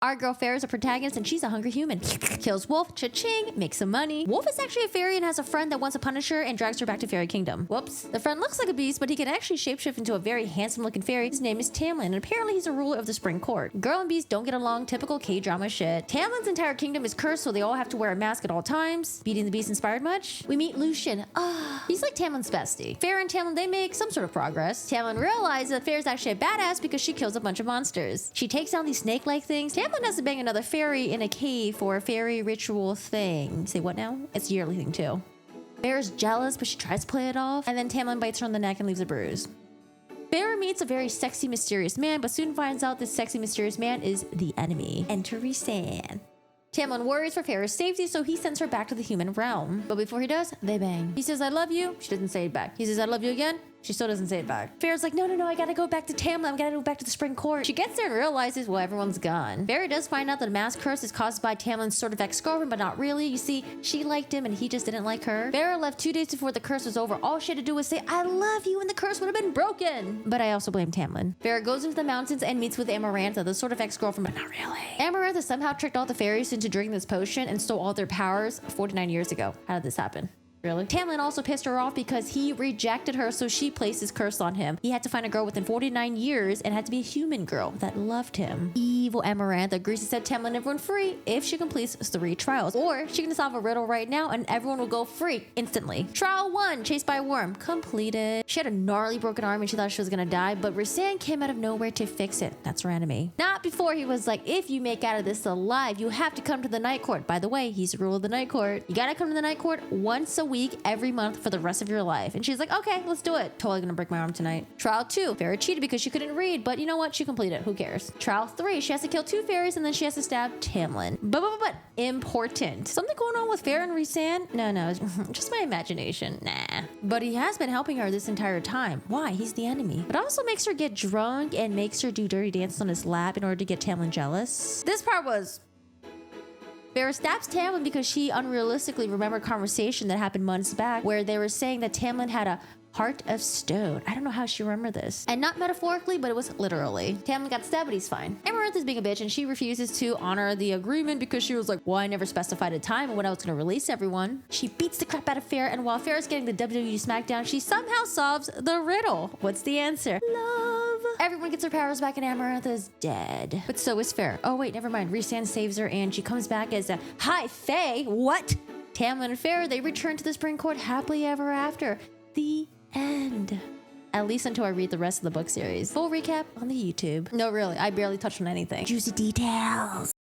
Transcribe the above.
Our girl Fair is a protagonist and she's a hungry human. Kills Wolf, cha-ching, makes some money. Wolf is actually a fairy and has a friend that wants to punish her and drags her back to Fairy Kingdom. Whoops. The friend looks like a beast, but he can actually shapeshift into a very handsome looking fairy. His name is Tamlin, and apparently he's a ruler of the Spring Court. Girl and beast don't get along, typical K-drama shit. Tamlin's entire kingdom is cursed, so they all have to wear a mask at all times. Beauty and the Beast inspired much? We meet Lucian. He's like Tamlin's bestie. Fair and Tamlin, they make some sort of progress. Tamlin realizes that Fair's actually a badass because she kills a bunch of monsters. She takes down these snake-like things. Tamlin has to bang another fairy in a cave for a fairy ritual thing. Say what now? It's a yearly thing too. Fair's jealous, but she tries to play it off, and then Tamlin bites her on the neck and leaves a bruise. Fair meets a very sexy, mysterious man, but soon finds out this sexy, mysterious man is the enemy. Enter Rhysand. Tamlin worries for Fair's safety, so he sends her back to the human realm. But before he does, they bang. He says, I love you. She doesn't say it back. He says, I love you again. She still doesn't say it back. Fair's like, no, I gotta go back to Tamlin. I gotta go back to the Spring Court. She gets there and realizes, well, everyone's gone. Fair does find out that a mass curse is caused by Tamlin's sort of ex-girlfriend, but not really. You see, she liked him and he just didn't like her. Fair left 2 days before the curse was over. All she had to do was say, I love you, and the curse would have been broken. But I also blame Tamlin. Fair goes into the mountains and meets with Amarantha, the sort of ex-girlfriend, but not really. Amarantha somehow tricked all the fairies into drinking this potion and stole all their powers 49 years ago. How did this happen? Really? Tamlin also pissed her off because he rejected her, so she placed his curse on him. He had to find a girl within 49 years and had to be a human girl that loved him. Evil Amarantha agrees to set Tamlin and everyone free if she completes 3 trials. Or she can solve a riddle right now and everyone will go free instantly. Trial 1, chased by a worm, completed. She had a gnarly broken arm and she thought she was gonna die, but Rhysand came out of nowhere to fix it. That's her enemy. Not before he was like, if you make out of this alive, you have to come to the Night Court. By the way, he's the ruler of the Night Court. You gotta come to the Night Court once a week, every month for the rest of your life. And she's like, okay, let's do it. Totally gonna break my arm tonight. Trial 2, Fair cheated because she couldn't read, but you know what? She completed it. Who cares? Trial 3, she has to kill 2 fairies and then she has to stab Tamlin. But important. Something going on with Fair and Rhysand? No, just my imagination. Nah. But he has been helping her this entire time. Why? He's the enemy. But also makes her get drunk and makes her do dirty dances on his lap in order to get Tamlin jealous. This part was... Fair stabs Tamlin because she unrealistically remembered a conversation that happened months back where they were saying that Tamlin had a heart of stone. I don't know how she remembered this. And not metaphorically, but it was literally. Tamlin got stabbed, but he's fine. Amarantha's being a bitch and she refuses to honor the agreement because she was like, well, I never specified a time when I was going to release everyone. She beats the crap out of Fair, and while Fair is getting the WWE SmackDown, she somehow solves the riddle. What's the answer? Love. Everyone gets her powers back and Amarantha is dead. But so is Fair. Oh wait, never mind. Rhysand saves her and she comes back as a, hi, Faye, what? Tamlin and Fair, they return to the Spring Court happily ever after. The end. At least until I read the rest of the book series. Full recap on the YouTube. No, really, I barely touched on anything. Juicy details.